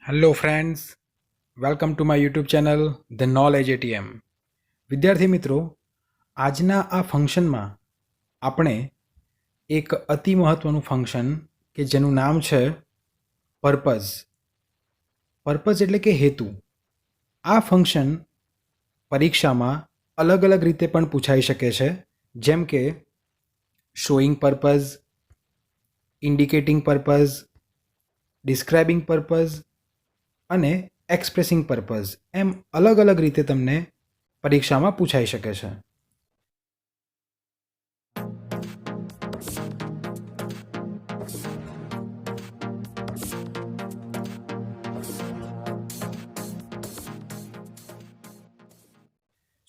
Hello friends, welcome to my YouTube channel the knowledge ATM. વિદ્યાર્થી મિત્રો, આજના આ ફંક્શનમાં આપણે એક અતિ મહત્ત્વનું ફંક્શન કે જેનું નામ છે પર્પઝ. પર્પઝ એટલે કે હેતુ. આ ફંક્શન પરીક્ષામાં અલગ અલગ રીતે પણ પૂછાઈ શકે છે, જેમ કે showing purpose, indicating purpose, describing purpose અને એક્સપ્રેસિંગ પર્પઝ, એમ અલગ અલગ રીતે તમને પરીક્ષામાં પૂછાઈ શકે છે.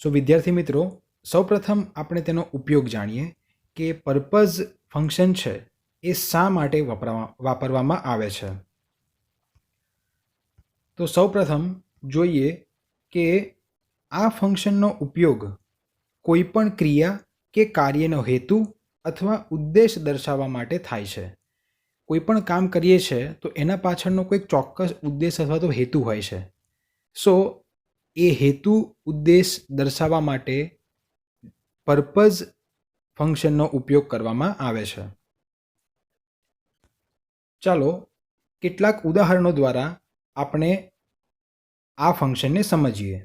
સો વિદ્યાર્થી મિત્રો, સૌપ્રથમ આપણે તેનો ઉપયોગ જાણીએ કે પર્પઝ ફંક્શન છે એ શા માટે વાપરવામાં આવે છે. તો સૌપ્રથમ જોઈએ કે આ ફંક્શનનો ઉપયોગ કોઈ પણ ક્રિયા કે કાર્યનો હેતુ અથવા ઉદ્દેશ દર્શાવવા માટે થાય છે. કોઈ પણ કામ કરીએ છીએ તો એના પાછળનો કોઈ ચોક્કસ ઉદ્દેશ અથવા તો હેતુ હોય છે. સો એ હેતુ ઉદ્દેશ દર્શાવવા માટે પર્પઝ ફંક્શનનો ઉપયોગ કરવામાં આવે છે. ચાલો કેટલાક ઉદાહરણો દ્વારા આપણે આ ફંક્શનને સમજીએ.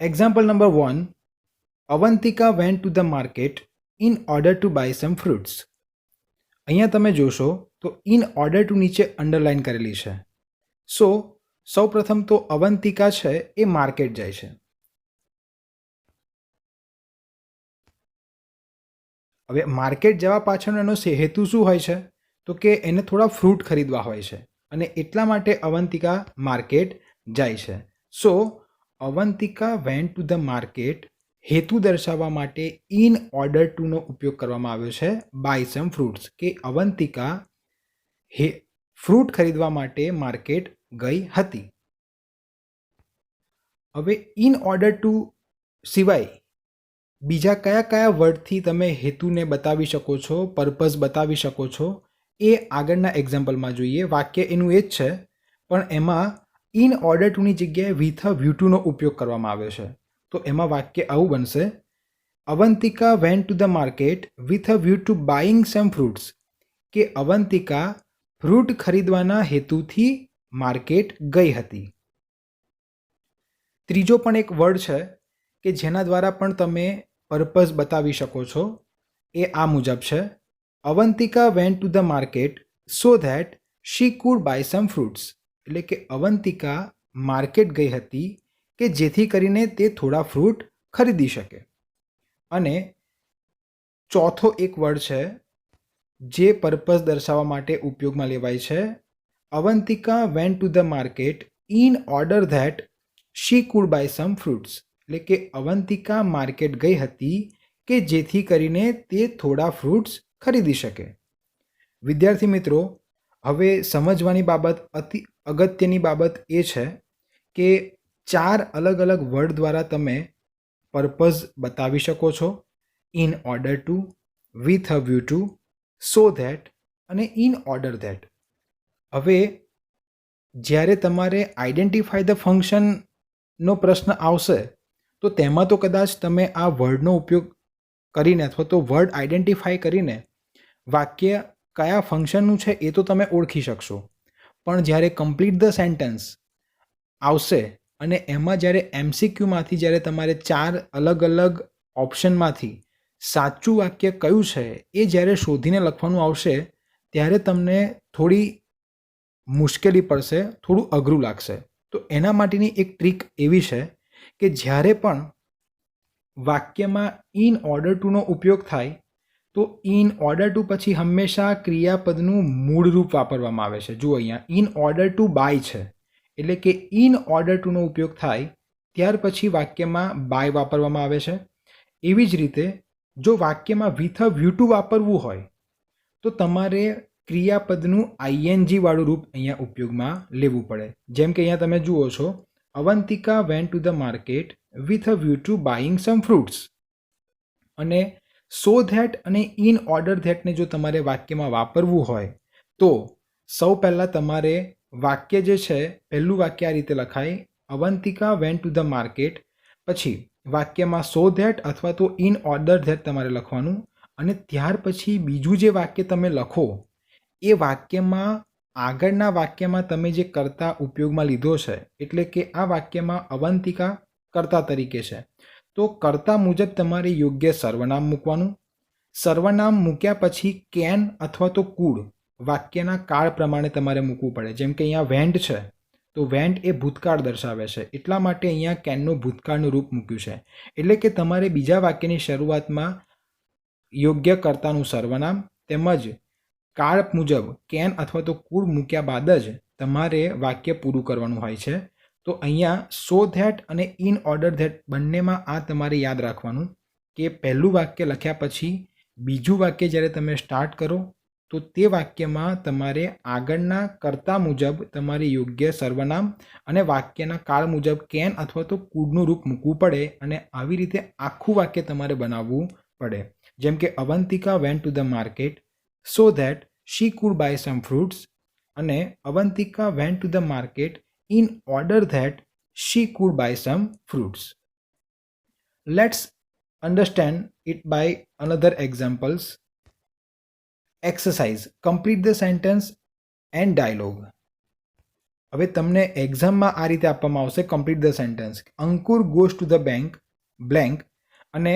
Example number 1, Avantika went to the market in order to buy some fruits. અહીંયા તમે જોશો તો ઇન ઓર્ડર ટુ નીચે અંડરલાઇન કરેલી છે. સો સૌપ્રથમ તો અવંતિકા છે એ માર્કેટ જાય છે. હવે માર્કેટ જવા પાછળનો એનો હેતુ શું હોય છે? તો કે એને થોડા ફ્રૂટ ખરીદવા હોય છે અને એટલા માટે અવંતિકા માર્કેટ જાય છે. So Avantika went to the market હેતુ દર્શાવવા માટે ઇન ઓર્ડર ટુનો ઉપયોગ કરવામાં આવ્યો છે બાય સમ ફ્રૂટ્સ, કે અવંતિકા ફ્રૂટ ખરીદવા માટે માર્કેટ ગઈ હતી. હવે ઇન ઓર્ડર ટુ સિવાય બીજા કયા કયા વર્ડથી તમે હેતુને બતાવી શકો છો, પર્પઝ બતાવી શકો છો, એ આગળના એક્ઝામ્પલમાં જોઈએ. વાક્ય એનું એ જ છે, પણ એમાં ઇન ઓર્ડર ટુની જગ્યાએ વિથ અ વ્યૂ ટુનો ઉપયોગ કરવામાં આવ્યો છે. તો એમાં વાક્ય આવું બનશે, Avantika went to the market with a view to buying some fruits, કે અવંતિકા ફ્રૂટ ખરીદવાના હેતુથી માર્કેટ ગઈ હતી. ત્રીજો પણ એક વર્ડ છે કે જેના દ્વારા પણ તમે પર્પઝ બતાવી શકો છો, એ આ મુજબ છે, Avantika went to the market so that she could buy some fruits, એટલે કે અવંતિકા માર્કેટ ગઈ હતી કે જેથી કરીને તે થોડા ફ્રૂટ ખરીદી શકે. અને ચોથો એક વર્ડ છે જે પર્પઝ દર્શાવવા માટે ઉપયોગમાં લેવાય છે, Avantika went to the market in order that she could buy some fruits, એટલે કે અવંતિકા માર્કેટ ગઈ હતી કે જેથી કરીને તે થોડા ફ્રૂટ્સ ખરીદી શકે. વિદ્યાર્થી મિત્રો, હવે સમજવાની બાબત અગત્યની બાબત એ છે કે 4 અલગ અલગ વર્ડ દ્વારા તમે પર્પઝ બતાવી શકો છો, in order two, with a view two, so that અને ઇન ઓર્ડર ધેટ. હવે જ્યારે તમારે આઈડેન્ટિફાય ધ ફંક્શનનો પ્રશ્ન આવશે તો તેમાં તો કદાચ તમે આ વર્ડનો ઉપયોગ કરીને અથવા તો વર્ડ આઈડેન્ટિફાય કરીને વાક્ય કયા ફંક્શનનું છે એ તો તમે ઓળખી શકશો. પણ જ્યારે કમ્પ્લીટ ધ સેન્ટેન્સ આવશે અને એમાં જ્યારે MCQમાંથી જ્યારે તમારે 4 અલગ અલગ ઓપ્શનમાંથી સાચું વાક્ય કયું છે એ જ્યારે શોધીને લખવાનું આવશે ત્યારે તમને થોડી મુશ્કેલી પડશે, થોડું અઘરું લાગશે. તો એના માટેની એક ટ્રીક એવી છે કે જ્યારે પણ વાક્યમાં ઇન ઓર્ડર ટુનો ઉપયોગ થાય તો ઇન ઓર્ડર ટુ પછી હંમેશા ક્રિયાપદનું મૂળ રૂપ વાપરવામાં આવે છે. જુઓ અહીંયા ઇન ઓર્ડર ટુ બાય છે, એટલે કે ઇન ઓર્ડર ટુનો ઉપયોગ થાય ત્યાર પછી વાક્યમાં બાય વાપરવામાં આવે છે. એવી જ રીતે જો વાક્યમાં વિથ અ વ્યૂ ટુ વાપરવું હોય તો તમારે ક્રિયાપદનું ING વાળું રૂપ અહીંયા ઉપયોગમાં લેવું પડે. જેમ કે અહીંયા તમે જુઓ છો, Avantika went to the market with a view to buying some fruits, અને સો ધેટ અને ઇન ઓર્ડર ધેટને જો તમારે વાક્યમાં વાપરવું હોય તો સૌ પહેલાં તમારે વાક્ય જે છે, પહેલું વાક્ય આ રીતે લખાય, Avantika went to the market. પછી વાક્યમાં સો ધેટ અથવા તો ઇન ઓર્ડર ધેટ તમારે લખવાનું, અને ત્યાર પછી બીજું જે વાક્ય તમે લખો એ વાક્યમાં આગળના વાક્યમાં તમે જે કર્તા ઉપયોગમાં લીધો છે, એટલે કે આ વાક્યમાં અવંતિકા કર્તા તરીકે છે, તો કર્તા મુજબ તમારે યોગ્ય સર્વનામ મૂકવાનું. સર્વનામ મૂક્યા પછી કેન અથવા તો કુડ વાક્યના કાળ પ્રમાણે તમારે મૂકવું પડે. જેમ કે અહીંયા વેન્ટ છે, તો વેન્ટ એ ભૂતકાળ દર્શાવે છે, એટલા માટે અહીંયા કેનનું ભૂતકાળનું રૂપ મૂક્યું છે. એટલે કે તમારે બીજા વાક્યની શરૂઆતમાં યોગ્ય કર્તાનું સર્વનામ તેમજ કાળ મુજબ કેન અથવા તો કુડ મૂક્યા બાદ જ તમારે વાક્ય પૂરું કરવાનું હોય છે. તો અહીંયા સો ધેટ અને ઇન ઓર્ડર ધેટ બંનેમાં આ તમારે યાદ રાખવાનું કે પહેલું વાક્ય લખ્યા પછી બીજું વાક્ય જ્યારે તમે સ્ટાર્ટ કરો તો તે વાક્યમાં તમારે આગળના કર્તા મુજબ તમારે યોગ્ય સર્વનામ અને વાક્યના કાળ મુજબ કેન અથવા તો કુડનું રૂપ મૂકવું પડે, અને આવી રીતે આખું વાક્ય તમારે બનાવવું પડે. જેમ કે Avantika went to the market so that she could buy some fruits, અને Avantika went to the market in order that she could buy some fruits. Let's understand it by another examples. Exercise. Complete the sentence and dialogue. હવે તમને એક્ઝામમાં આ રીતે આપવામાં આવશે, complete the sentence. Ankur goes to the bank blank, અને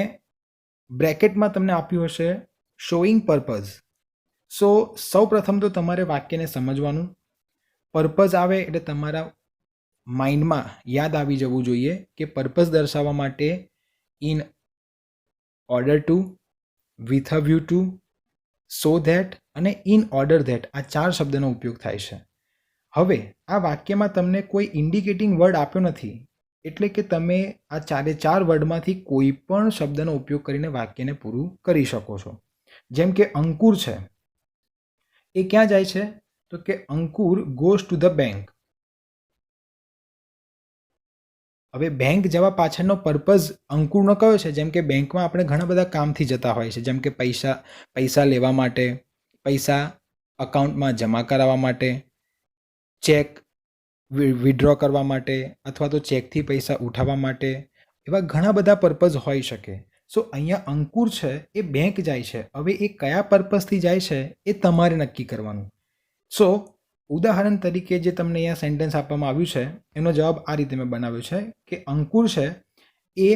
બ્રેકેટમાં તમને આપ્યું હશે શોઈંગ પર્પઝ. સો સૌ પ્રથમ તો તમારે વાક્યને સમજવાનું. પર્પઝ આવે એટલે તમારા માઇન્ડમાં યાદ આવી જવું જોઈએ કે પર્પઝ દર્શાવવા માટે in order two, with a view two, so that અને ઇન ઓર્ડર ધેટ, આ 4 શબ્દનો ઉપયોગ થાય છે. હવે આ વાક્યમાં તમને કોઈ ઇન્ડિકેટિંગ વર્ડ આપ્યો નથી, એટલે કે તમે આ 4 વર્ડમાંથી કોઈ પણ શબ્દનો ઉપયોગ કરીને વાક્યને પૂરું કરી શકો છો. જેમ કે અંકુર છે, એ ક્યાં જાય છે? તો કે Ankur goes to the bank. હવે બેંક જવા પાછળનો પર્પઝ અંકુરનો કયો છે? જેમ કે બેંકમાં આપણે ઘણા બધા કામથી જતા હોય છે, જેમ કે પૈસા લેવા માટે, પૈસા અકાઉન્ટમાં જમા કરાવવા માટે, ચેક વિડ્રો કરવા માટે, અથવા તો ચેકથી પૈસા ઉઠાવવા માટે, એવા ઘણા બધા પર્પઝ હોઈ શકે. સો અહીંયા અંકુર છે એ બેંક જાય છે. હવે એ કયા પર્પઝથી જાય છે એ તમારે નક્કી કરવાનું. સો ઉદાહરણ તરીકે જે તમને અહીંયા સેન્ટેન્સ આપવામાં આવ્યું છે એનો જવાબ આ રીતે મેં બનાવ્યો છે કે અંકુર છે એ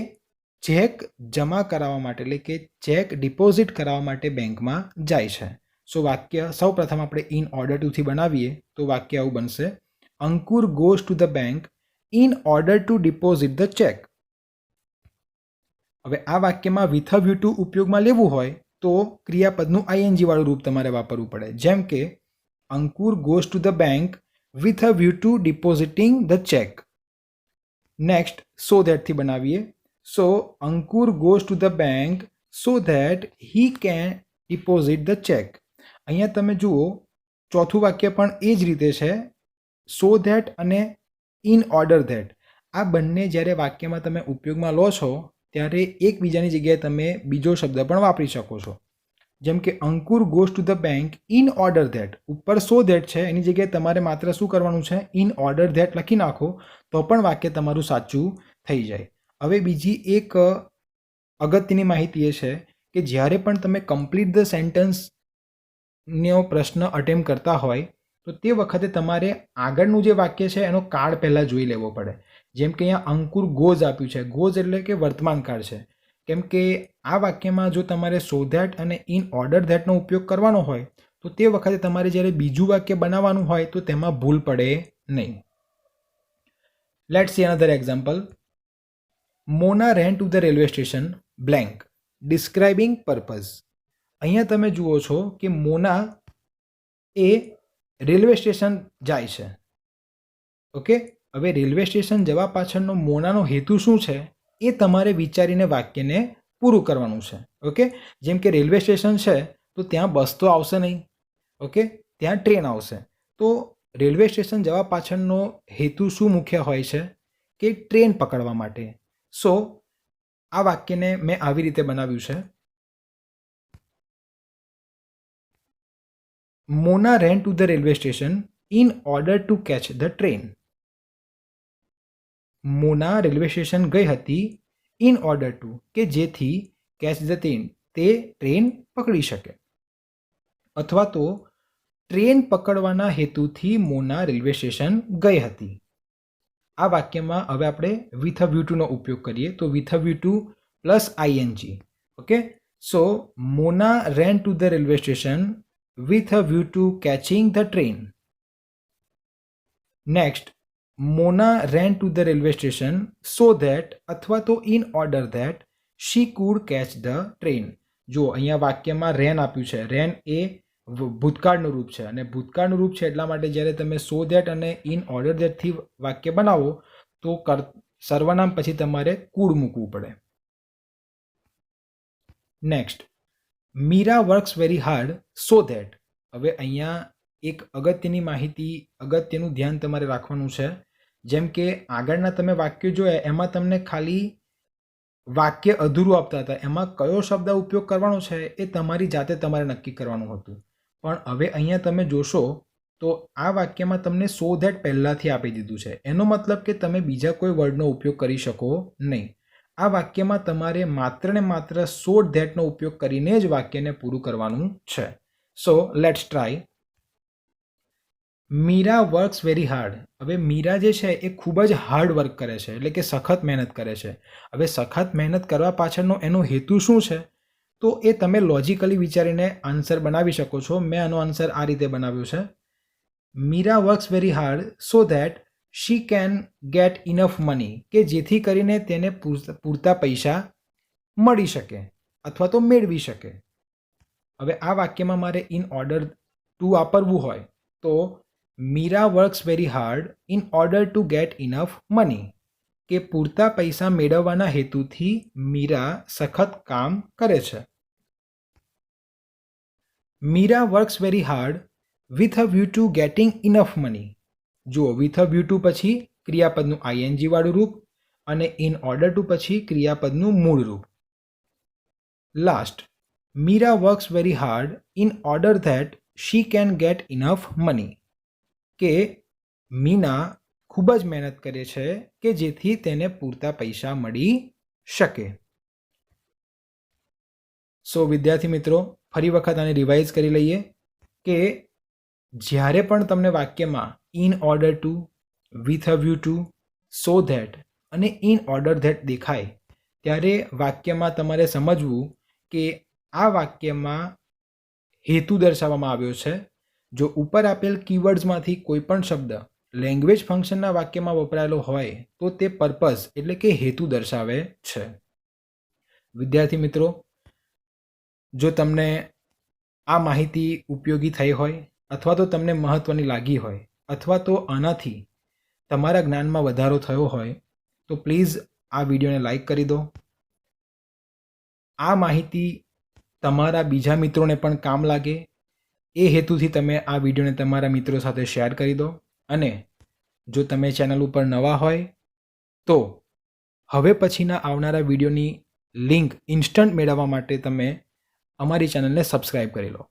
ચેક જમા કરાવવા માટે, એટલે કે ચેક ડિપોઝિટ કરાવવા માટે બેંકમાં જાય છે. સો વાક્ય સૌ પ્રથમ આપણે ઇન ઓર્ડર ટુથી બનાવીએ તો વાક્ય આવું બનશે, Ankur goes to the bank in order to deposit the cheque. હવે આ વાક્યમાં વિથ અ વ્યૂ ટુ ઉપયોગમાં લેવું હોય તો ક્રિયાપદનું આઈએનજી વાળું રૂપ તમારે વાપરવું પડે. જેમ કે Ankur goes to the bank with a view to depositing the cheque. Next so ધેટથી બનાવીએ. So Ankur goes to the bank so that he can deposit the cheque. અહીંયા તમે જુઓ ચોથું વાક્ય પણ એ જ રીતે છે. સો ધેટ અને ઇન ઓર્ડર ધેટ આ બંને જ્યારે વાક્યમાં તમે ઉપયોગમાં લો છો ત્યારે એકબીજાની જગ્યાએ તમે બીજો શબ્દ પણ વાપરી શકો છો. જેમ કે Ankur goes to the bank in order that, ઉપર સો ધેટ છે એની જગ્યાએ તમારે માત્ર શું કરવાનું છે? ઇન ઓર્ડર ધેટ લખી નાખો તો પણ વાક્ય તમારું સાચું થઈ જાય. હવે બીજી એક અગત્યની માહિતી એ છે કે જ્યારે પણ તમે કમ્પ્લીટ ધ સેન્ટેન્સનો પ્રશ્ન અટેમ્પ કરતા હોય તો તે વખતે તમારે આગળનું જે વાક્ય છે એનો કાળ પહેલાં જોઈ લેવો પડે. જેમ કે અહીંયા અંકુર ગોઝ આપ્યું છે, ગોઝ એટલે કે વર્તમાન કાળ છે. કેમ કે આ વાક્યમાં જો તમારે સો ધેટ અને ઇન ઓર્ડર ધેટનો ઉપયોગ કરવાનો હોય તો તે વખતે તમારે જ્યારે બીજું વાક્ય બનાવવાનું હોય તો તેમાં ભૂલ પડે નહીં. Let's see another example. Mona ran to the railway station blank describing purpose. અહીંયા તમે જુઓ છો કે મોના એ રેલવે સ્ટેશન જાય છે. ઓકે, હવે રેલવે સ્ટેશન જવા પાછળનો મોનાનો હેતુ શું છે એ તમારે વિચારીને વાક્યને પૂરું કરવાનું છે. ઓકે, જેમ કે રેલવે સ્ટેશન છે તો ત્યાં બસ તો આવશે નહીં, ઓકે, ત્યાં ટ્રેન આવશે. તો રેલવે સ્ટેશન જવા પાછળનો હેતુ શું મુખ્ય હોય છે કે ટ્રેન પકડવા માટે. સો આ વાક્યને મેં આવી રીતે બનાવ્યું છે. Mona ran to the railway station in order to catch the train. Mona railway station ગઈ હતી ઇન ઓર્ડર ટુ કે જેથી કેચ ધ ટ્રેન તે ટ્રેન પકડી શકે, અથવા તો ટ્રેન પકડવાના હેતુથી મોના રેલવે સ્ટેશન ગઈ હતી. આ વાક્યમાં હવે આપણે વિથ અ વ્યૂ ટુનો ઉપયોગ કરીએ તો with a view two plus ING. Okay, so Mona ran to the railway station with a view to catching the train. Next, Mona ran to the railway station so that અથવા તો in order that she could catch the train. જો અહીંયા વાક્યમાં રેન આપ્યું છે, રેન એ ભૂતકાળનું રૂપ છે અને ભૂતકાળનું રૂપ છે એટલા માટે જ્યારે તમે સો ધેટ અને ઇન ઓર્ડર ધેટથી વાક્ય બનાવો તો સર્વનામ પછી તમારે કુડ મૂકવું પડે. Next, Meera works very hard so that. હવે અહીંયા એક અગત્યની માહિતી, અગત્યનું ધ્યાન તમારે રાખવાનું છે. જેમ કે આગળના તમે વાક્યો જોયા એમાં તમને ખાલી વાક્ય અધૂરું આપતા હતા, એમાં કયો શબ્દ ઉપયોગ કરવાનો છે એ તમારી જાતે તમારે નક્કી કરવાનું હતું. પણ હવે અહીંયા તમે જોશો તો આ વાક્યમાં તમને સો ધેટ પહેલાંથી આપી દીધું છે. એનો મતલબ કે તમે બીજા કોઈ વર્ડનો ઉપયોગ કરી શકો નહીં. આ વાક્યમાં તમારે માત્ર ને માત્ર સો ધેટનો ઉપયોગ કરીને જ વાક્યને પૂરું કરવાનું છે. So let's try. Meera works very hard. હવે મીરા જે છે એ ખૂબ જ હાર્ડ વર્ક કરે છે, એટલે કે સખત મહેનત કરે છે. હવે સખત મહેનત કરવા પાછળનો એનો હેતુ શું છે તો એ તમે લોજિકલી વિચારીને આન્સર બનાવી શકો છો. મેં આનો આન્સર આ રીતે બનાવ્યો છે. Meera works very hard so that she can get enough money, કે જેથી કરીને તેને પૂરતા પૈસા મળી શકે અથવા તો મેળવી શકે. હવે આ વાક્યમાં મારે ઇન ઓર્ડર ટુ વાપરવું હોય તો Meera works very hard in order to get enough money, કે પૂરતા પૈસા મેળવવાના હેતુથી મીરા સખત કામ કરે છે. Meera works very hard with a view to getting enough money. જુઓ, વિથ અ વ્યૂ ટુ પછી ક્રિયાપદનું આઈએનજી વાળું રૂપ અને ઇન ઓર્ડર ટુ પછી ક્રિયાપદનું મૂળ રૂપ. Last, Meera works very hard in order that she can get enough money, કે મીના ખૂબ જ મહેનત કરે છે કે જેથી તેને પૂરતા પૈસા મળી શકે. સો વિદ્યાર્થી મિત્રો, ફરી વખત આને રિવાઇઝ કરી લઈએ કે જ્યારે પણ તમને વાક્યમાં in order two, with a view two, so that અને ઇન ઓર્ડર ધેટ દેખાય ત્યારે વાક્યમાં તમારે સમજવું કે આ વાક્યમાં હેતુ દર્શાવવામાં આવ્યો છે. જો ઉપર આપેલ કીવર્ડ્સમાંથી કોઈ પણ શબ્દ લેંગ્વેજ ફંક્શનના વાક્યમાં વપરાયેલો હોય તો તે પર્પઝ એટલે કે હેતુ દર્શાવે છે. વિદ્યાર્થી મિત્રો, જો તમને આ માહિતી ઉપયોગી થઈ હોય અથવા તો તમને મહત્ત્વની લાગી હોય અથવા તો આનાથી તમારા જ્ઞાનમાં વધારો થયો હોય તો પ્લીઝ આ વિડીયોને લાઈક કરી દો. આ માહિતી તમારા બીજા મિત્રોને પણ કામ લાગે એ હેતુથી તમે આ વિડીયોને તમારા મિત્રો સાથે શેર કરી દો. અને જો તમે ચેનલ ઉપર નવા હોય તો હવે પછીના આવનારા વિડીયોની લિંક ઇન્સ્ટન્ટ મેળવવા માટે તમે અમારી ચેનલને સબસ્ક્રાઈબ કરી લો.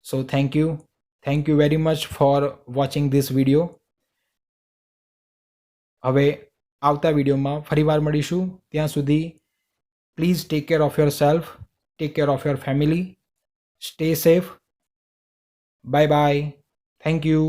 So thank you very much for watching this video. હવે આવતા વિડીયોમાં ફરીવાર મળીશું. ત્યાં સુધી please take care of yourself, take care of your family, stay safe. Bye bye. Thank you.